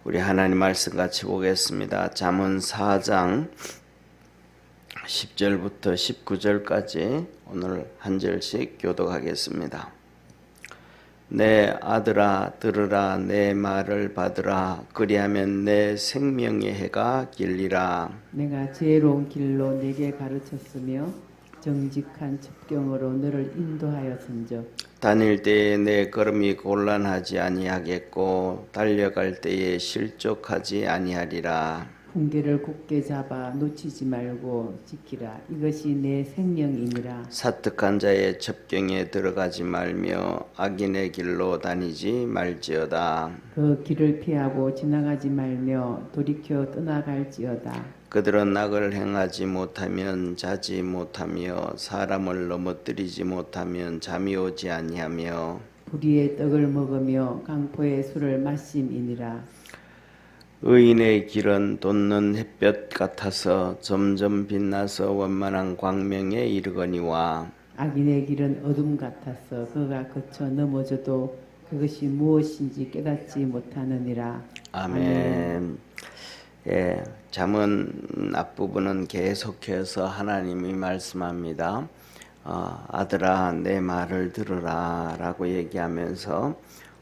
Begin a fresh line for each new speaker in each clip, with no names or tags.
우리 하나님 말씀 같이 보겠습니다. 잠언 4장 10절부터 19절까지 오늘 한 절씩 교독하겠습니다. 내 아들아 들으라, 내 말을 받으라. 그리하면 내 생명의 해가 길리라.
내가 지혜로운 길로 네게 가르쳤으며 정직한 첩경으로 너를 인도하였은즉
다닐 때에 내 걸음이 곤란하지 아니하겠고 달려갈 때에 실족하지 아니하리라.
훈계를 굳게 잡아 놓치지 말고 지키라. 이것이 내 생명이니라.
사특한 자의 첩경에 들어가지 말며 악인의 길로 다니지 말지어다.
그 길을 피하고 지나가지 말며 돌이켜 떠나갈지어다.
그들은 악을 행하지 못하면 자지 못하며 사람을 넘어뜨리지 못하면 잠이 오지 아니하며
불의의 떡을 먹으며 강포의 술을 마심이니라.
의인의 길은 돋는 햇볕 같아서 점점 빛나서 원만한 광명에 이르거니와
악인의 길은 어둠 같아서 그가 거쳐 넘어져도 그것이 무엇인지 깨닫지 못하느니라.
아멘. 예, 잠언 앞부분은 계속해서 하나님이 말씀합니다. 아들아 내 말을 들으라 라고 얘기하면서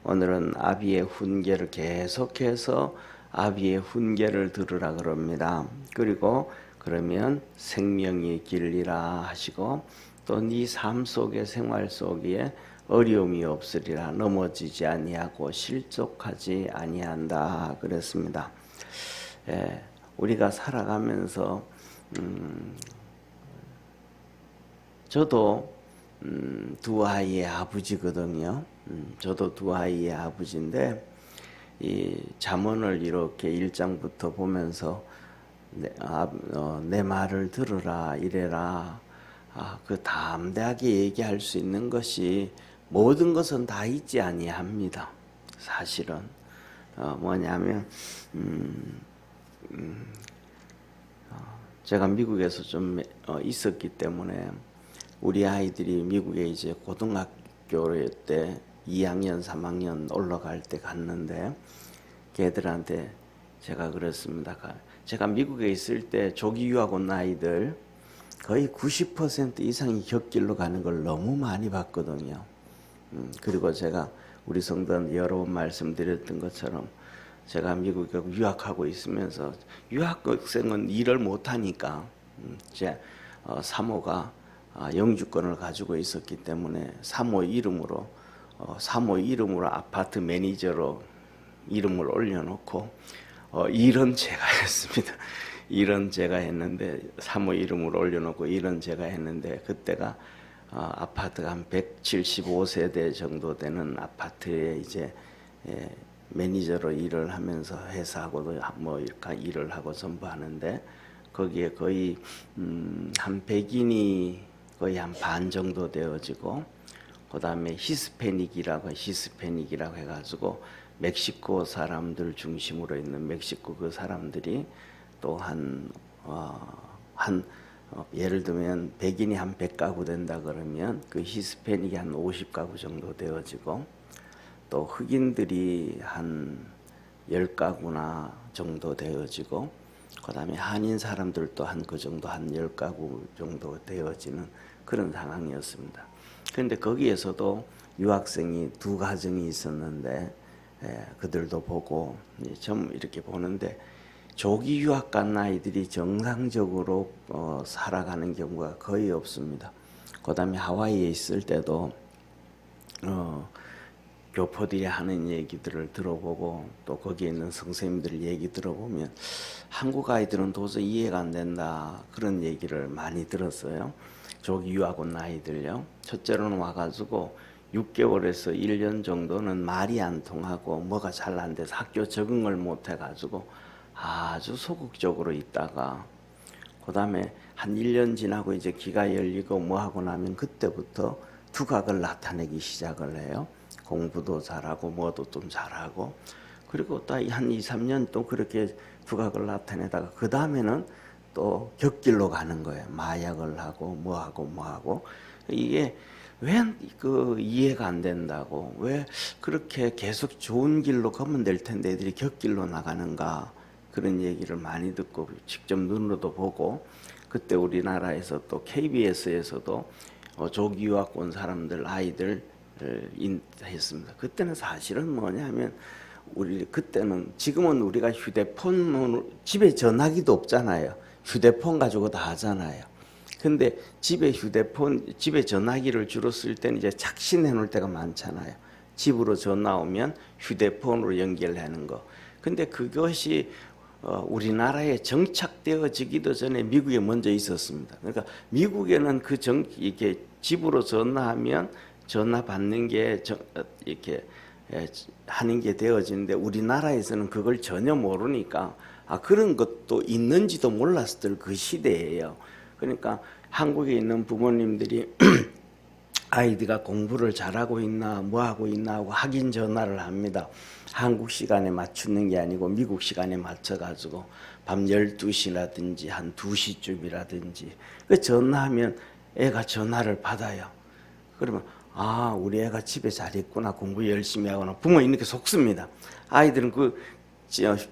오늘은 아비의 훈계를 계속해서 아비의 훈계를 들으라 그럽니다. 그리고 그러면 생명이 길리라 하시고 또 네 삶 속의 생활 속에 어려움이 없으리라. 넘어지지 아니하고 실족하지 아니한다 그랬습니다. 예, 우리가 살아가면서 저도 두 아이의 아버지거든요. 저도 두 아이의 아버지인데 이 잠언을 이렇게 1장부터 보면서 내 말을 들으라 이래라. 그 담대하게 얘기할 수 있는 것이 모든 것은 다 있지 아니합니다. 사실은 뭐냐면 제가 미국에서 좀 있었기 때문에 우리 아이들이 미국에 이제 고등학교 때 2학년, 3학년 올라갈 때 갔는데 걔들한테 제가 그랬습니다. 제가 미국에 있을 때 조기 유학 온 아이들 거의 90% 이상이 격길로 가는 걸 너무 많이 봤거든요. 그리고 제가 우리 성도는 여러 번 말씀드렸던 것처럼 제가 미국에 유학하고 있으면서 유학생은 일을 못하니까 제 사모가 영주권을 가지고 있었기 때문에 사모 이름으로 아파트 매니저로 이름을 올려놓고 일은 제가 했습니다. 일은 제가 했는데 사모 이름으로 올려놓고 일은 제가 했는데 그때가 아파트가 한 175세대 정도 되는 아파트에 이제 매니저로 일을 하면서 회사하고도 뭐 이렇게 일을 하고 전부 하는데 거기에 거의 한 백인이 거의 한 반 정도 되어지고 그다음에 히스패닉이라고 해가지고 멕시코 사람들 중심으로 있는 멕시코 그 사람들이 또 예를 들면 백인이 한 100가구 된다 그러면 그 히스패닉이 한 50가구 정도 되어지고 또 흑인들이 한 10가구나 정도 되어지고 그다음에 한인 사람들도 한 그 정도 한 10가구 정도 되어지는 그런 상황이었습니다. 그런데 거기에서도 유학생이 두 가정이 있었는데 그들도 보고 좀 이렇게 보는데 조기 유학 간 아이들이 정상적으로 살아가는 경우가 거의 없습니다. 그다음에 하와이에 있을 때도 교포들이 하는 얘기들을 들어보고 또 거기에 있는 선생님들 얘기 들어보면 한국 아이들은 도저히 이해가 안 된다 그런 얘기를 많이 들었어요. 조기 유학 온 아이들요. 첫째로는 와가지고 6개월에서 1년 정도는 말이 안 통하고 뭐가 잘 안 돼서 학교 적응을 못 해가지고 아주 소극적으로 있다가 그 다음에 한 1년 지나고 이제 귀가 열리고 뭐 하고 나면 그때부터 두각을 나타내기 시작을 해요. 공부도 잘하고 뭐도 좀 잘하고 그리고 또 한 2, 3년 또 그렇게 두각을 나타내다가 그 다음에는 또 격길로 가는 거예요. 마약을 하고 뭐하고 이게 왜 그 이해가 안 된다고, 왜 그렇게 계속 좋은 길로 가면 될 텐데 애들이 곁길로 나가는가, 그런 얘기를 많이 듣고 직접 눈으로도 보고, 그때 우리나라에서 또 KBS에서도 조기 유학 온 사람들 아이들 인터했습니다. 그때는 사실은 뭐냐면 우리 그때는, 지금은 우리가 휴대폰, 집에 전화기도 없잖아요. 휴대폰 가지고 다 하잖아요. 근데 집에 집에 전화기를 주로 쓸 때는 이제 착신해 놓을 때가 많잖아요. 집으로 전화 오면 휴대폰으로 연결하는 거. 근데 그것이 우리나라에 정착되어지기도 전에 미국에 먼저 있었습니다. 그러니까 미국에는 이렇게 집으로 전화하면 전화 받는 게 이렇게 하는 게 되어지는데, 우리나라에서는 그걸 전혀 모르니까 그런 것도 있는지도 몰랐을 그 시대예요. 그러니까 한국에 있는 부모님들이 아이디가 공부를 잘하고 있나 뭐 하고 있나 하고 확인 전화를 합니다. 한국 시간에 맞추는 게 아니고 미국 시간에 맞춰가지고 밤 12시라든지 한 2시쯤이라든지 그 전화하면 애가 전화를 받아요. 그러면 우리 애가 집에 잘 있구나, 공부 열심히 하거나, 부모 이렇게 속습니다. 아이들은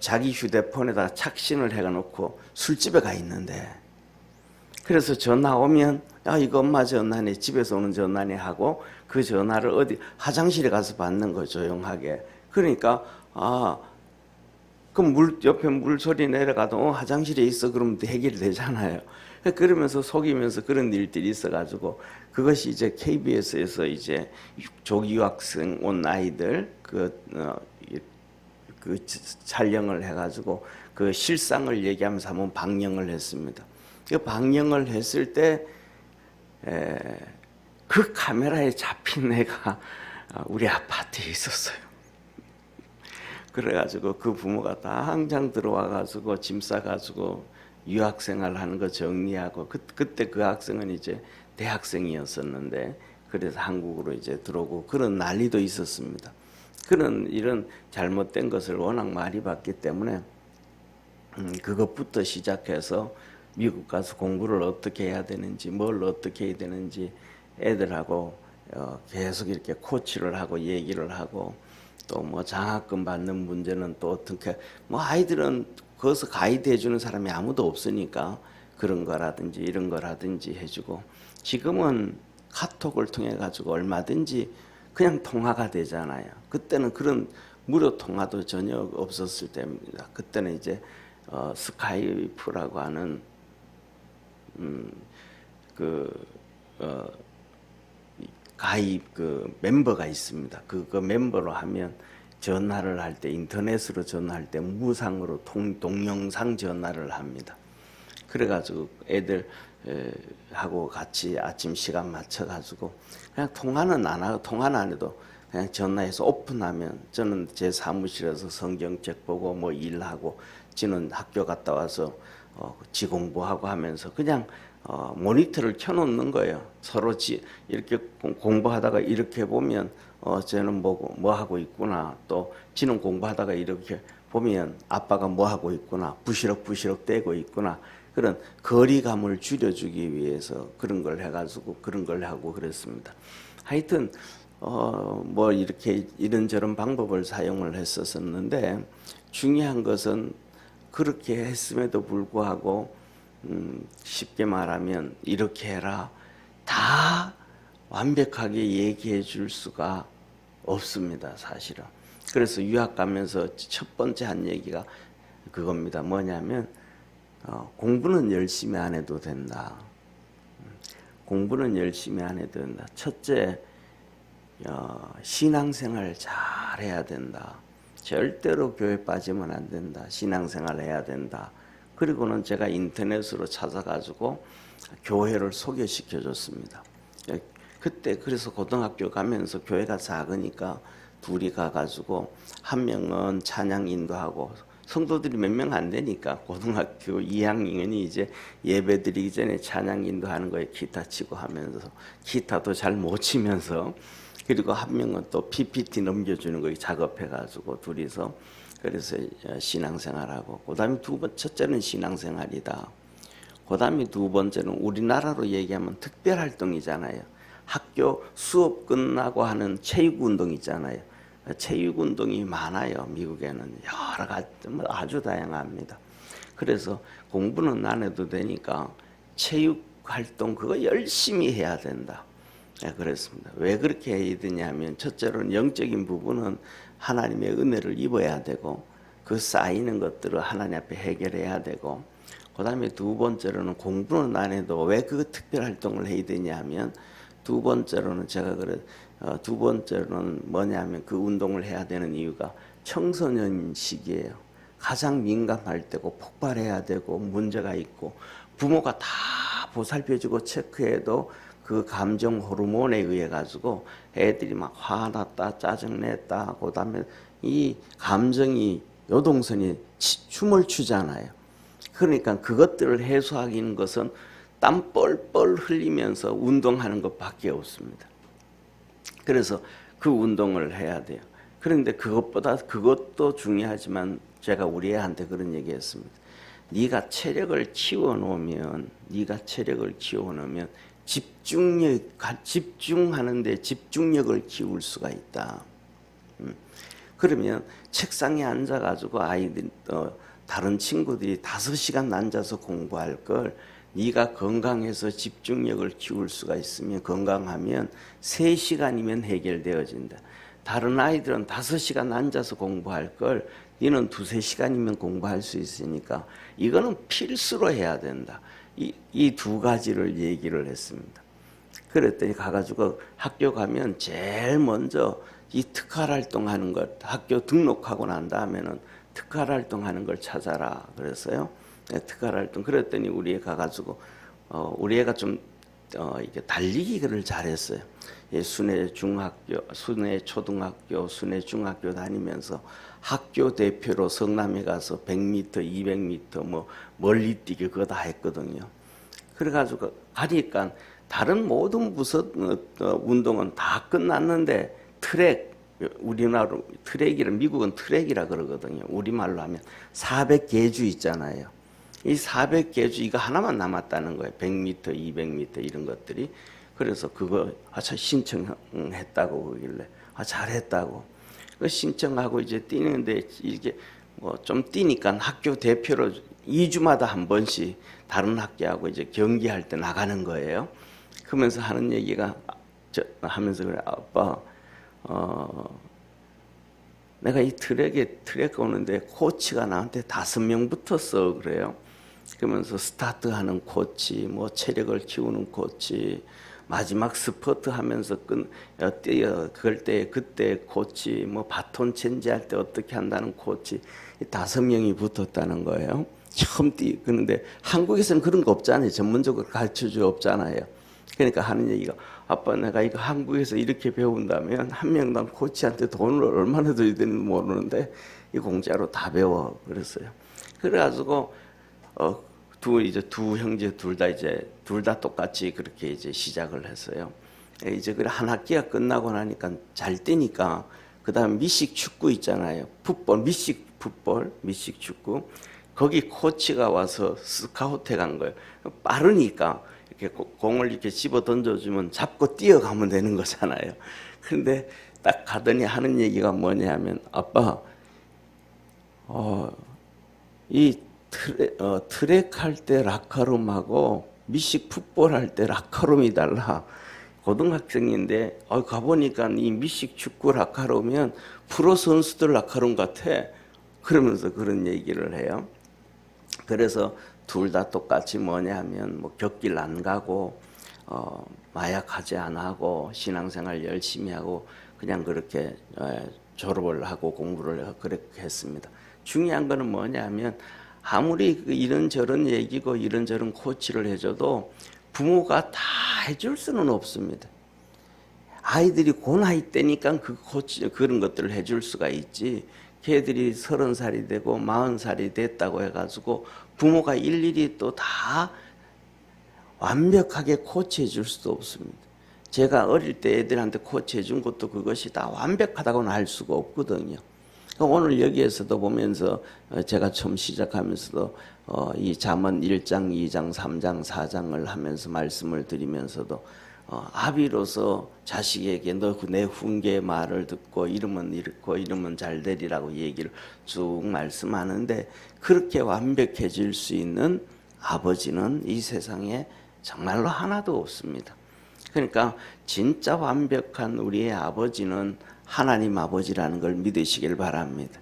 자기 휴대폰에다가 착신을 해놓고 술집에 가 있는데, 그래서 전화 오면 이거 엄마 전화네, 집에서 오는 전화네 하고 그 전화를 어디 화장실에 가서 받는 거, 조용하게. 그러니까 그 옆에 물소리 내려가도 화장실에 있어 그러면 해결이 되잖아요. 그러면서 속이면서 그런 일들이 있어가지고, 그것이 이제 KBS에서 이제 조기 유학생 온 아이들 그 촬영을 해가지고 그 실상을 얘기하면서 한번 방영을 했습니다. 그 방영을 했을 때 그 카메라에 잡힌 애가 우리 아파트에 있었어요. 그래가지고 그 부모가 당장 들어와가지고 짐 싸가지고 유학생활 하는 거 정리하고, 그때 그 학생은 이제 대학생이었었는데, 그래서 한국으로 이제 들어오고 그런 난리도 있었습니다. 이런 잘못된 것을 워낙 많이 봤기 때문에 그것부터 시작해서 미국 가서 공부를 어떻게 해야 되는지, 뭘 어떻게 해야 되는지 애들하고 계속 이렇게 코치를 하고 얘기를 하고, 또 뭐 장학금 받는 문제는 또 어떻게, 뭐 아이들은 거기서 가이드 해주는 사람이 아무도 없으니까 그런 거라든지 이런 거라든지 해주고, 지금은 카톡을 통해 가지고 얼마든지 그냥 통화가 되잖아요. 그때는 그런 무료 통화도 전혀 없었을 때입니다. 그때는 이제 스카이프라고 하는 가입 멤버가 있습니다. 그 멤버로 하면 전화를 할 때, 인터넷으로 전화할 때 무상으로 동영상 전화를 합니다. 그래가지고 애들 하고 같이 아침 시간 맞춰가지고 그냥 통화는 안 하고, 통화는 안 해도 그냥 전화해서 오픈하면, 저는 제 사무실에서 성경책 보고 뭐 일하고, 지는 학교 갔다 와서 지 공부하고 하면서 그냥 모니터를 켜놓는 거예요. 서로 이렇게 공부하다가 이렇게 보면 쟤는 뭐 하고 있구나, 또 지는 공부하다가 이렇게 보면 아빠가 뭐 하고 있구나, 부시럭부시럭 떼고 있구나, 그런 거리감을 줄여주기 위해서 그런 걸 해가지고 그런 걸 하고 그랬습니다. 하여튼 뭐 이렇게 이런저런 방법을 사용을 했었는데, 중요한 것은 그렇게 했음에도 불구하고 쉽게 말하면 이렇게 해라 다 완벽하게 얘기해 줄 수가 없습니다, 사실은. 그래서 유학 가면서 첫 번째 한 얘기가 그겁니다. 뭐냐면 공부는 열심히 안 해도 된다. 공부는 열심히 안 해도 된다. 첫째, 신앙생활 잘 해야 된다. 절대로 교회 빠지면 안 된다. 신앙생활 해야 된다. 그리고는 제가 인터넷으로 찾아가지고 교회를 소개시켜 줬습니다. 그때 그래서 고등학교 가면서 교회가 작으니까 둘이 가가지고 한 명은 찬양 인도하고, 성도들이 몇 명 안 되니까 고등학교 2학년이 이제 예배 드리기 전에 찬양 인도하는 거에 기타 치고 하면서, 기타도 잘 못 치면서, 그리고 한 명은 또 PPT 넘겨주는 거 작업해가지고 둘이서, 그래서 신앙생활하고, 그 다음에 첫째는 신앙생활이다. 그 다음에 두 번째는 우리나라로 얘기하면 특별활동이잖아요. 학교 수업 끝나고 하는 체육 운동 있잖아요. 체육 운동이 많아요. 미국에는 여러 가지 아주 다양합니다. 그래서 공부는 안 해도 되니까 체육 활동 그거 열심히 해야 된다. 네, 그렇습니다. 왜 그렇게 해야 되냐면 첫째로는 영적인 부분은 하나님의 은혜를 입어야 되고 그 쌓이는 것들을 하나님 앞에 해결해야 되고 그 다음에 두 번째로는 공부는 안 해도 왜 그 특별 활동을 해야 되냐면 두 번째로는 두 번째로는 뭐냐면 그 운동을 해야 되는 이유가 청소년 시기예요. 가장 민감할 때고 폭발해야 되고 문제가 있고 부모가 다 보살펴주고 체크해도 그 감정 호르몬에 의해 가지고 애들이 막 화났다 짜증냈다 그다음에 이 감정이 요동선이 춤을 추잖아요. 그러니까 그것들을 해소하기는 것은 땀 뻘뻘 흘리면서 운동하는 것밖에 없습니다. 그래서 그 운동을 해야 돼요. 그런데 그것보다 그것도 중요하지만 제가 우리 애한테 그런 얘기했습니다. 네가 체력을 키워놓으면 집중하는데 집중력을 키울 수가 있다. 그러면 책상에 앉아가지고 다른 친구들이 5시간 앉아서 공부할 걸 네가 건강해서 집중력을 키울 수가 있으면 건강하면 3시간이면 해결되어진다. 다른 아이들은 5시간 앉아서 공부할 걸 너는 2-3시간이면 공부할 수 있으니까 이거는 필수로 해야 된다. 이 두 가지를 얘기를 했습니다. 그랬더니 가가지고 학교 가면 제일 먼저 이 특활 활동하는 것, 학교 등록하고 난 다음에는 특활 활동하는 걸 찾아라 그랬어요. 네, 특활 활동. 그랬더니 우리 애 가가지고 우리 애가 좀 이게 달리기를 잘했어요. 예, 순회 초등학교, 순회 중학교 다니면서 학교 대표로 성남에 가서 100m, 200m 뭐 멀리 뛰기 그거 다 했거든요. 그래가지고 가니까 다른 모든 운동은 다 끝났는데 트랙, 우리나라 트랙이라 미국은 트랙이라 그러거든요. 우리말로 하면 400계주 있잖아요. 이 400계주 이거 하나만 남았다는 거예요. 100m, 200m 이런 것들이. 그래서 그거 신청했다고 그러길래 잘했다고. 그 신청하고 이제 뛰는데 이게 뭐 좀 뛰니까 학교 대표로 2주마다 한 번씩 다른 학교하고 이제 경기할 때 나가는 거예요. 그러면서 하는 얘기가 하면서 그래 아빠 내가 이 트랙 오는데 코치가 나한테 5명 붙었어 그래요. 그러면서 스타트하는 코치, 뭐 체력을 키우는 코치, 마지막 스퍼트 하면서 그럴 때 그때 코치, 뭐 바톤 체인지할 때 어떻게 한다는 코치 5명이 붙었다는 거예요. 처음 그런데 한국에서는 그런 거 없잖아요. 전문적으로 가르쳐줄 없잖아요. 그러니까 하는 얘기가 아빠 내가 이거 한국에서 이렇게 배운다면 한 명당 코치한테 돈을 얼마나 줘야 되는지 모르는데 이 공짜로 다 배워 그랬어요. 그래가지고 두 형제 둘 다 똑같이 그렇게 이제 시작을 했어요. 이제 그래 한 학기가 끝나고 나니까 잘 뛰니까 그다음 미식 축구 있잖아요. 미식 축구. 거기 코치가 와서 스카우트해 간 거예요. 빠르니까 이렇게 공을 이렇게 집어 던져주면 잡고 뛰어가면 되는 거잖아요. 그런데 딱 가더니 하는 얘기가 뭐냐면 아빠, 이 트랙 할 때 라카룸하고 미식 풋볼 할 때 라카룸이 달라. 고등학생인데 가보니까 이 미식 축구 라카룸이면 프로 선수들 라카룸 같아. 그러면서 그런 얘기를 해요. 그래서 둘 다 똑같이 뭐냐면 뭐 격길 안 가고 마약하지 안 하고 신앙생활 열심히 하고 그냥 그렇게 졸업을 하고 공부를 그렇게 했습니다. 중요한 거는 뭐냐면 아무리 이런저런 얘기고 이런저런 코치를 해줘도 부모가 다 해줄 수는 없습니다. 아이들이 그 나이 때니까 그런 것들을 해줄 수가 있지. 걔들이 30살이 되고 40살이 됐다고 해가지고 부모가 일일이 또 다 완벽하게 코치해 줄 수도 없습니다. 제가 어릴 때 애들한테 코치해 준 것도 그것이 다 완벽하다고는 할 수가 없거든요. 오늘 여기에서도 보면서 제가 처음 시작하면서도 이 잠언 1장, 2장, 3장, 4장을 하면서 말씀을 드리면서도 아비로서 자식에게 너 내 훈계의 말을 듣고 이러면 이렇고 이러면 잘 되리라고 얘기를 쭉 말씀하는데, 그렇게 완벽해질 수 있는 아버지는 이 세상에 정말로 하나도 없습니다. 그러니까 진짜 완벽한 우리의 아버지는 하나님 아버지라는 걸 믿으시길 바랍니다.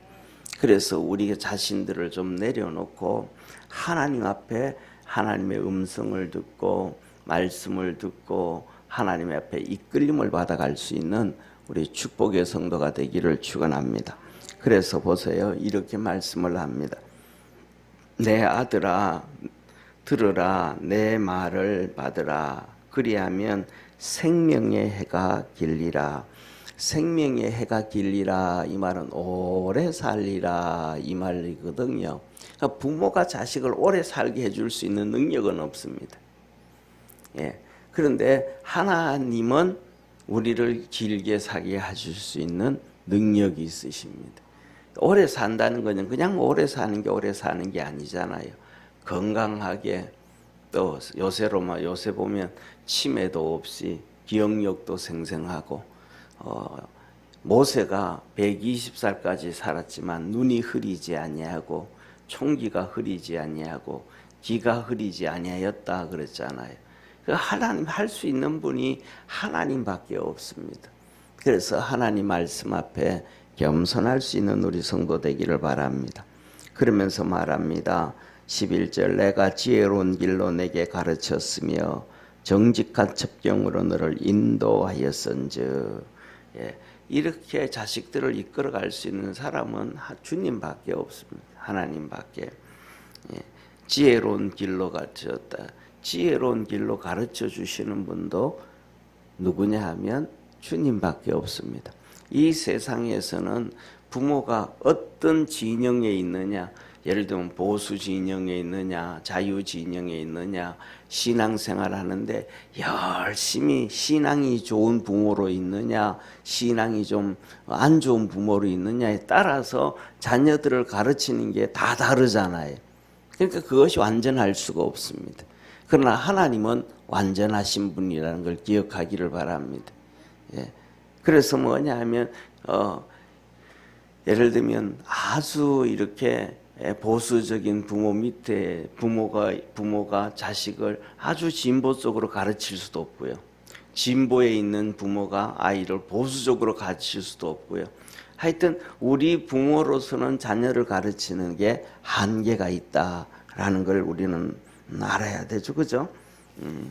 그래서 우리 자신들을 좀 내려놓고 하나님 앞에 하나님의 음성을 듣고 말씀을 듣고 하나님 앞에 이끌림을 받아갈 수 있는 우리 축복의 성도가 되기를 축원합니다. 그래서 보세요, 이렇게 말씀을 합니다. 내 아들아 들으라, 내 말을 받으라. 그리하면 생명의 해가 길리라. 생명의 해가 길리라, 이 말은 오래 살리라 이 말이거든요. 그러니까 부모가 자식을 오래 살게 해줄 수 있는 능력은 없습니다. 예. 그런데 하나님은 우리를 길게 살게 해줄 수 있는 능력이 있으십니다. 오래 산다는 것은 그냥 오래 사는 게 오래 사는 게 아니잖아요. 건강하게, 또 요새 보면 치매도 없이 기억력도 생생하고, 모세가 120살까지 살았지만 눈이 흐리지 아니하고 총기가 흐리지 아니하고 기가 흐리지 아니하였다 그랬잖아요. 하나님 할 수 있는 분이 하나님밖에 없습니다. 그래서 하나님 말씀 앞에 겸손할 수 있는 우리 성도 되기를 바랍니다. 그러면서 말합니다. 11절, 내가 지혜로운 길로 내게 가르쳤으며 정직한 첩경으로 너를 인도하였은즉. 예, 이렇게 자식들을 이끌어갈 수 있는 사람은 주님밖에 없습니다. 하나님밖에. 예, 지혜로운 길로 가르쳤다. 지혜로운 길로 가르쳐 주시는 분도 누구냐 하면 주님밖에 없습니다. 이 세상에서는 부모가 어떤 진영에 있느냐, 예를 들면 보수 진영에 있느냐, 자유 진영에 있느냐, 신앙생활 하는데 열심히 신앙이 좋은 부모로 있느냐, 신앙이 좀 안 좋은 부모로 있느냐에 따라서 자녀들을 가르치는 게 다 다르잖아요. 그러니까 그것이 완전할 수가 없습니다. 그러나 하나님은 완전하신 분이라는 걸 기억하기를 바랍니다. 예. 그래서 뭐냐 하면 예를 들면 아주 이렇게 보수적인 부모 밑에 부모가 자식을 아주 진보 쪽으로 가르칠 수도 없고요. 진보에 있는 부모가 아이를 보수적으로 가르칠 수도 없고요. 하여튼 우리 부모로서는 자녀를 가르치는 게 한계가 있다라는 걸 우리는 알아야 되죠. 그죠?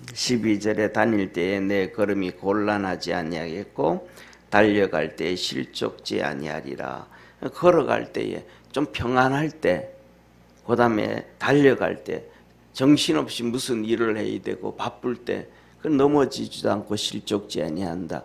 12절에 다닐 때에 내 걸음이 곤란하지 아니하겠고 달려갈 때에 실족지 아니하리라. 걸어갈 때에 좀 평안할 때, 그 다음에 달려갈 때, 정신없이 무슨 일을 해야 되고 바쁠 때 넘어지지도 않고 실족지 아니한다.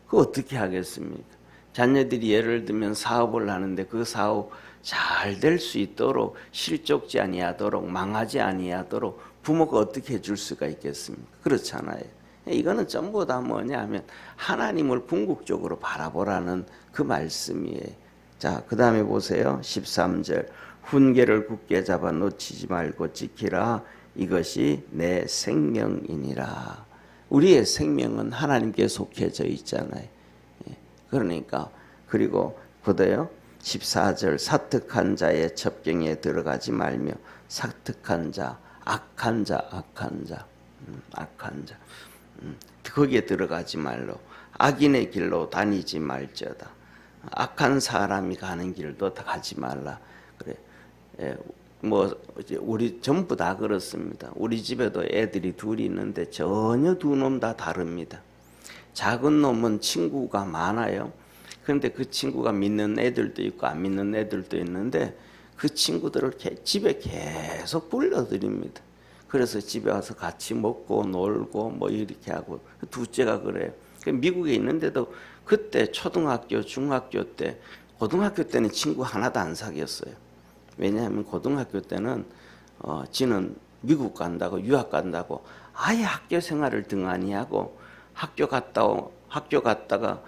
그거 어떻게 하겠습니까? 자녀들이 예를 들면 사업을 하는데 그 사업 잘 될 수 있도록 실족지 아니하도록 망하지 아니하도록 부모가 어떻게 해줄 수가 있겠습니까? 그렇잖아요. 이거는 전부 다 뭐냐 하면 하나님을 궁극적으로 바라보라는 그 말씀이에요. 자, 그 다음에 보세요. 13절, 훈계를 굳게 잡아 놓치지 말고 지키라. 이것이 내 생명이니라. 우리의 생명은 하나님께 속해져 있잖아요. 그러니까 그리고 보세요. 14절, 사특한 자의 첩경에 들어가지 말며. 사특한 자, 악한 자, 악한 자, 거기에 들어가지 말로. 악인의 길로 다니지 말지어다. 악한 사람이 가는 길도 다 가지 말라. 그래. 뭐 우리 전부 다 그렇습니다. 우리 집에도 애들이 둘이 있는데 전혀 두 놈 다 다릅니다. 작은 놈은 친구가 많아요. 그런데 그 친구가 믿는 애들도 있고 안 믿는 애들도 있는데 그 친구들을 집에 계속 불러들입니다. 그래서 집에 와서 같이 먹고 놀고 뭐 이렇게 하고. 둘째가 그래요. 미국에 있는데도 그때 초등학교, 중학교 때, 고등학교 때는 친구 하나도 안 사귀었어요. 왜냐하면 고등학교 때는 지는 미국 간다고, 유학 간다고 아예 학교 생활을 등한히 하고 학교 갔다가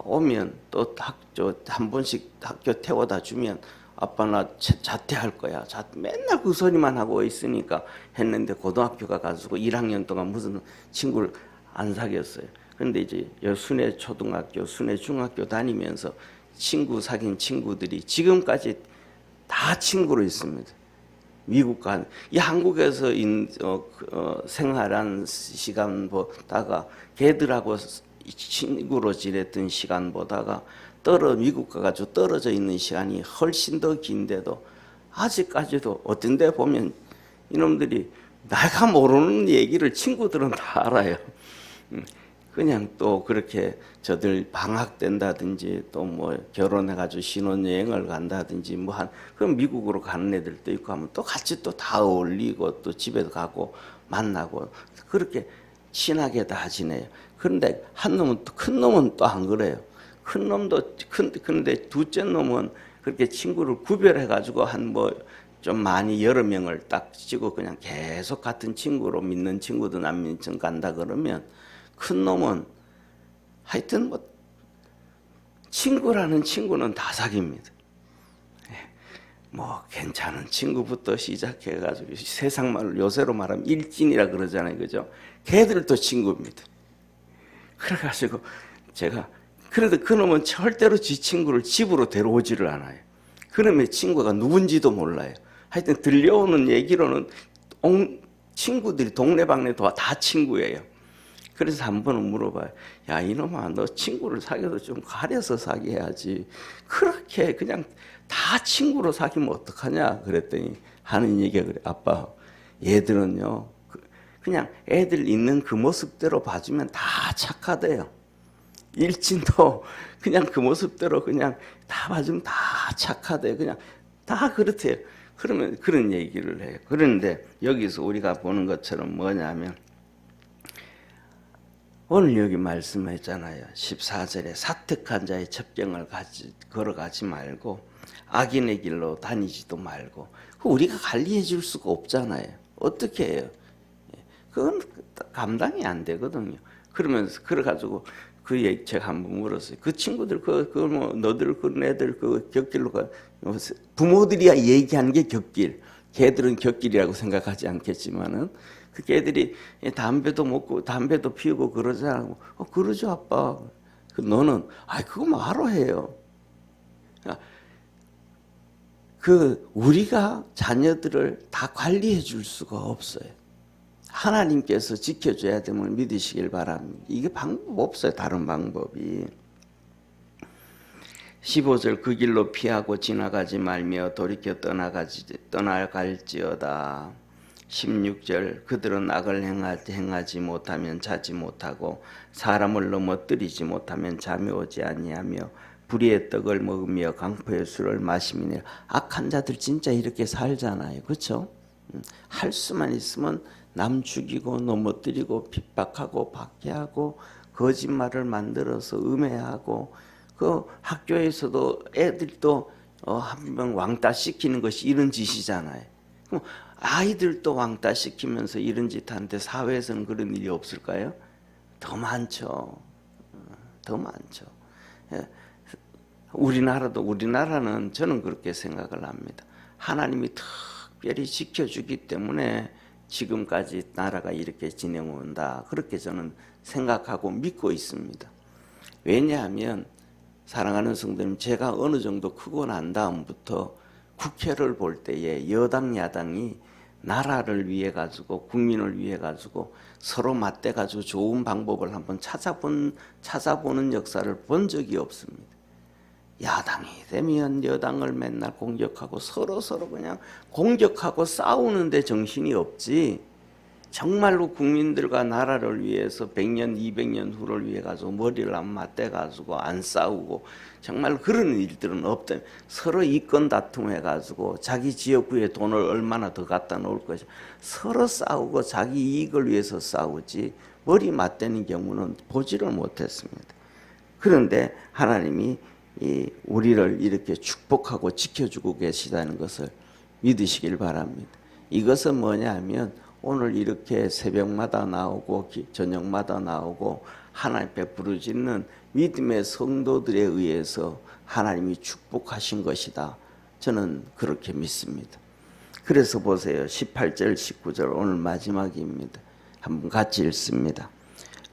오면 또 한 번씩 학교 태워다 주면 아빠 나 자퇴할 거야. 맨날 그 소리만 하고 있으니까 했는데 고등학교 가가지고 1학년 동안 무슨 친구를 안 사귀었어요. 그런데 이제 순회 초등학교, 순회 중학교 다니면서 사귄 친구들이 지금까지 다 친구로 있습니다. 미국 이 한국에서 생활한 시간보다가 걔들하고 친구로 지냈던 시간보다가 미국 가가지고 떨어져 있는 시간이 훨씬 더 긴데도 아직까지도 어떤 데 보면 이놈들이 내가 모르는 얘기를 친구들은 다 알아요. 그냥 또 그렇게 저들 방학 된다든지 또 뭐 결혼해가지고 신혼여행을 간다든지 그럼 미국으로 가는 애들도 있고 하면 또 같이 또 다 어울리고 또 집에도 가고 만나고 그렇게 친하게 다 지내요. 그런데 큰 놈은 또 안 그래요. 그런데 둘째 놈은 그렇게 친구를 구별해가지고 좀 많이 여러 명을 딱 찍고 그냥 계속 같은 친구로 믿는 친구든 안 믿는 친구 간다 그러면 큰 놈은 하여튼 친구라는 친구는 다 사깁니다. 괜찮은 친구부터 시작해가지고 세상 말로 요새로 말하면 일진이라 그러잖아요. 그죠? 걔들도 친구입니다. 그래가지고 그래도 그놈은 절대로 지 친구를 집으로 데려오지를 않아요. 그놈의 친구가 누군지도 몰라요. 하여튼 들려오는 얘기로는 친구들이 동네방네 다 친구예요. 그래서 한 번은 물어봐요. 야, 이놈아, 너 친구를 사귀어도 좀 가려서 사귀어야지. 그렇게 그냥 다 친구로 사귀면 어떡하냐? 그랬더니 하는 얘기가 그래. 아빠, 얘들은요, 그냥 애들 있는 그 모습대로 봐주면 다 착하대요. 일진도 그냥 그 모습대로 그냥 다 봐주면 다 착하대요. 그냥 다 그렇대요. 그러면 그런 얘기를 해요. 그런데 여기서 우리가 보는 것처럼 뭐냐면 오늘 여기 말씀했잖아요. 14절에 사특한 자의 첩경을 걸어가지 말고 악인의 길로 다니지도 말고 우리가 관리해 줄 수가 없잖아요. 어떻게 해요? 그건 감당이 안 되거든요. 그러면서 그래가지고 제가 한번 물었어요. 그 친구들 너들 애들 곁길로 가 부모들이야 얘기하는 게 곁길. 걔들은 곁길이라고 생각하지 않겠지만은 그 걔들이 담배도 먹고 담배도 피우고 그러잖아. 그러죠 아빠. 너는 그거 뭐하러 해요. 우리가 자녀들을 다 관리해 줄 수가 없어요. 하나님께서 지켜줘야 됨을 믿으시길 바랍니다. 이게 방법 없어요. 다른 방법이. 15절 그 길로 피하고 지나가지 말며 돌이켜 떠나갈지어다. 16절 그들은 악을 행하지 못하면 자지 못하고 사람을 넘어뜨리지 못하면 잠이 오지 아니하며 불의의 떡을 먹으며 강포의 술을 마시미니라. 악한 자들 진짜 이렇게 살잖아요. 그렇죠? 할 수만 있으면 남 죽이고 넘어뜨리고 핍박하고 박해하고 거짓말을 만들어서 음해하고 학교에서도 애들도 한 명 왕따 시키는 것이 이런 짓이잖아요. 그럼 아이들도 왕따 시키면서 이런 짓 하는데 사회에서는 그런 일이 없을까요? 더 많죠. 더 많죠. 우리나라는 저는 그렇게 생각을 합니다. 하나님이 특별히 지켜주기 때문에 지금까지 나라가 이렇게 진행온다. 그렇게 저는 생각하고 믿고 있습니다. 왜냐하면 사랑하는 성도님, 제가 어느 정도 크고 난 다음부터 국회를 볼 때에 여당 야당이 나라를 위해 가지고 국민을 위해 가지고 서로 맞대 가지고 좋은 방법을 한번 찾아보는 역사를 본 적이 없습니다. 야당이 되면 여당을 맨날 공격하고 서로 그냥 공격하고 싸우는데 정신이 없지. 정말로 국민들과 나라를 위해서 100년, 200년 후를 위해 가지고 머리를 안 맞대 가지고 안 싸우고 정말 그런 일들은 없다. 서로 이권 다툼해 가지고 자기 지역구에 돈을 얼마나 더 갖다 놓을 것이 서로 싸우고 자기 이익을 위해서 싸우지 머리 맞대는 경우는 보지를 못했습니다. 그런데 하나님이 우리를 이렇게 축복하고 지켜주고 계시다는 것을 믿으시길 바랍니다. 이것은 뭐냐면 오늘 이렇게 새벽마다 나오고 저녁마다 나오고 하나님 앞에 부르짖는 믿음의 성도들에 의해서 하나님이 축복하신 것이다. 저는 그렇게 믿습니다. 그래서 보세요. 18절 19절 오늘 마지막입니다. 한번 같이 읽습니다.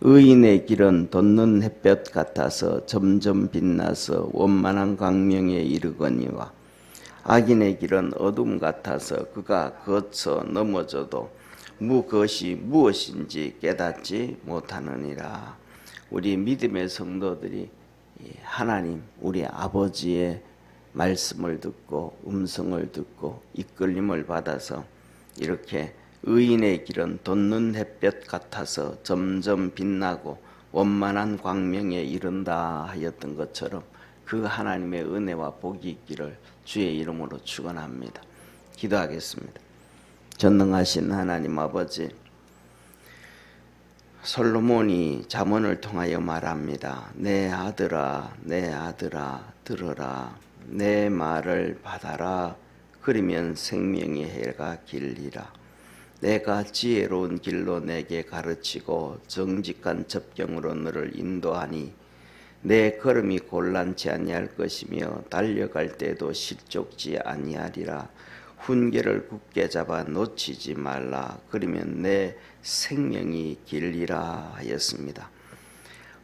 의인의 길은 돋는 햇볕 같아서 점점 빛나서 원만한 광명에 이르거니와 악인의 길은 어둠 같아서 그가 거쳐 넘어져도 그것이 무엇인지 깨닫지 못하느니라. 우리 믿음의 성도들이 하나님 우리 아버지의 말씀을 듣고 음성을 듣고 이끌림을 받아서 이렇게 의인의 길은 돋는 햇볕 같아서 점점 빛나고 원만한 광명에 이른다 하였던 것처럼 그 하나님의 은혜와 복이 있기를 주의 이름으로 축원합니다. 기도하겠습니다. 전능하신 하나님 아버지, 솔로몬이 잠언을 통하여 말합니다. 내 아들아, 내 아들아, 들으라. 내 말을 받아라. 그리면 생명의 해가 길리라. 내가 지혜로운 길로 내게 가르치고 정직한 접경으로 너를 인도하니 내 걸음이 곤란치 아니할 것이며 달려갈 때도 실족지 아니하리라. 훈계를 굳게 잡아 놓치지 말라. 그러면 내 생명이 길리라 하였습니다.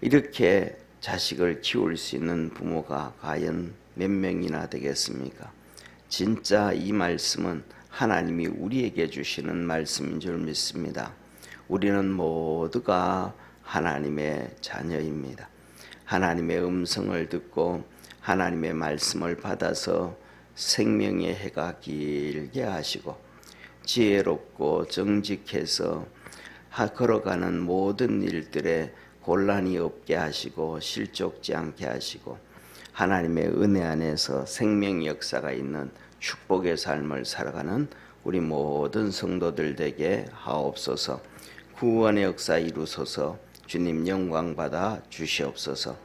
이렇게 자식을 키울 수 있는 부모가 과연 몇 명이나 되겠습니까? 진짜 이 말씀은 하나님이 우리에게 주시는 말씀인 줄 믿습니다. 우리는 모두가 하나님의 자녀입니다. 하나님의 음성을 듣고 하나님의 말씀을 받아서 생명의 해가 길게 하시고 지혜롭고 정직해서 걸어가는 모든 일들에 곤란이 없게 하시고 실족지 않게 하시고 하나님의 은혜 안에서 생명 역사가 있는 축복의 삶을 살아가는 우리 모든 성도들 되게 하옵소서. 구원의 역사 이루소서. 주님 영광 받아 주시옵소서.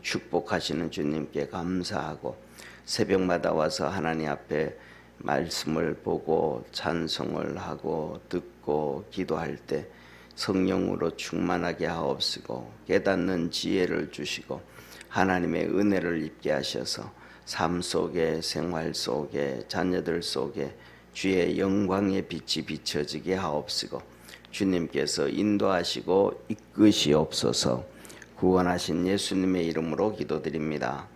축복하시는 주님께 감사하고 새벽마다 와서 하나님 앞에 말씀을 보고 찬송을 하고 듣고 기도할 때 성령으로 충만하게 하옵시고 깨닫는 지혜를 주시고 하나님의 은혜를 입게 하셔서 삶 속에 생활 속에 자녀들 속에 주의 영광의 빛이 비춰지게 하옵시고 주님께서 인도하시고 이끄시옵소서. 구원하신 예수님의 이름으로 기도드립니다.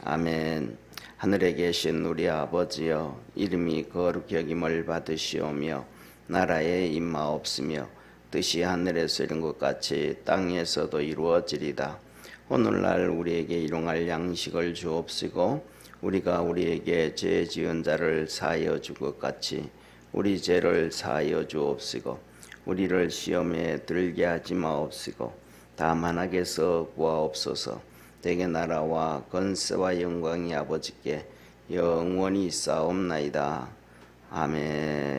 아멘. 하늘에 계신 우리 아버지여, 이름이 거룩히 여김을 받으시오며 나라에 임하옵시며 뜻이 하늘에서 이룬 것 같이 땅에서도 이루어지리다. 오늘날 우리에게 일용할 양식을 주옵시고 우리가 우리에게 죄 지은 자를 사하여 줄 것 같이 우리 죄를 사하여 주옵시고 우리를 시험에 들게 하지 마옵시고 다만 악에서 구하옵소서. 대개 나라와 권세와 영광이 아버지께 영원히 있사옵나이다. 아멘.